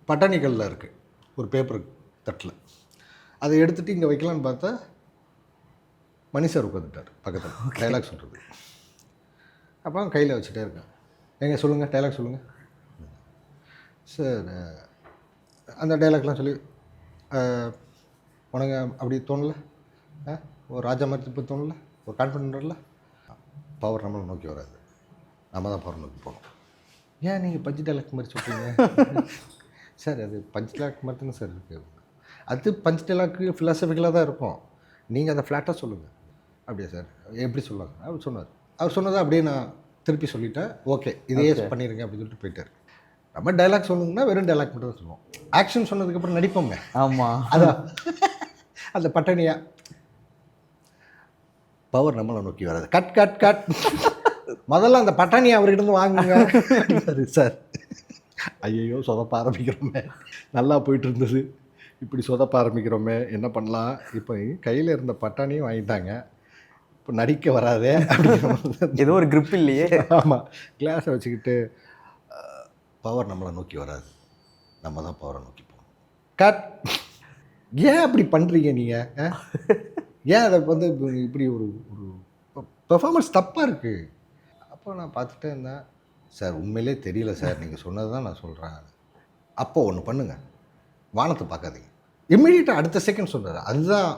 பட்டாணிக்கல்லில் இருக்குது ஒரு பேப்பர் தட்டில். அதை எடுத்துகிட்டு இங்கே வைக்கலான்னு பார்த்தா மணி சார் உட்காந்துட்டார் பக்கத்தில் டைலாக் சொல்கிறது. அப்போ கையில் வச்சுட்டே இருக்கேன். எங்கே சொல்லுங்கள், டைலாக் சொல்லுங்கள் சார். அந்த டைலாக்லாம் சொல்லி உனக்கு அப்படி தோணலை, ஒரு ராஜா மாதிரி இப்போ தோணலை, ஒரு கான்ஃபிடென்ட் வரல. பவர் நம்மளை நோக்கி வராது, நம்ம தான் பவர் நோக்கி போகணும். ஏன் நீங்கள் பஞ்சு டைலாக் மாதிரி சொல்கிறீங்க சார்? அது பஞ்ச் டைலாக் மாதிரி தானே சார் இருக்குது. அது பஞ்ச் டைலாக்கு ஃபிலாசபிக்கலாக தான் இருக்கும், நீங்கள் அதை ஃப்ளாட்டாக சொல்லுங்கள். அப்படியா சார், எப்படி சொல்லுவாங்க? அவர் சொன்னார். அவர் சொன்னதை அப்படியே நான் திருப்பி சொல்லிட்டேன். ஓகே இதையே பண்ணிடுங்க அப்படின்னு சொல்லிட்டு போயிட்டார். நம்ம டைலாக் சொல்லுங்கன்னா வெறும் டைலாக் மட்டும் தான் சொல்லுவோம். ஆக்ஷன் சொன்னதுக்கப்புறம் நடிப்போங்க. ஆமாம், அதான் அந்த பட்டணியா பவர் நம்மளை நோக்கி வராது. Cut cut cut. முதல்ல அந்த பட்டாணி அவர்கிட்ட வாங்குங்க சார். ஐயோ சொதப்ப ஆரம்பிக்கிறோமே, நல்லா போயிட்டு இருந்தது, இப்படி சொதப்ப ஆரம்பிக்கிறோமே, என்ன பண்ணலாம்? இப்போ கையில் இருந்த பட்டாணியும் வாங்கிட்டாங்க, இப்போ நடிக்க வராதே அப்படிங்கிற ஏதோ ஒரு grip இல்லையே. ஆமாம், கிளாஸை வச்சுக்கிட்டு பவர் நம்மளை நோக்கி வராது, நம்ம தான் பவரை நோக்கி போகணும். கட். ஏன் அப்படி பண்ணுறீங்க நீங்கள்? ஏன் அதை வந்து இப்படி ஒரு ஒரு பெர்ஃபார்மன்ஸ் தப்பாக இருக்குது? அப்போ நான் பார்த்துட்டே இருந்தேன். சார் உண்மையிலே தெரியல சார், நீங்கள் சொன்னது தான் நான் சொல்கிறேன். அப்போ ஒன்று பண்ணுங்கள், வானத்தை பார்க்காதீங்க. இம்மிடியட்டாக அடுத்த செகண்ட் சொன்னார். அதுதான்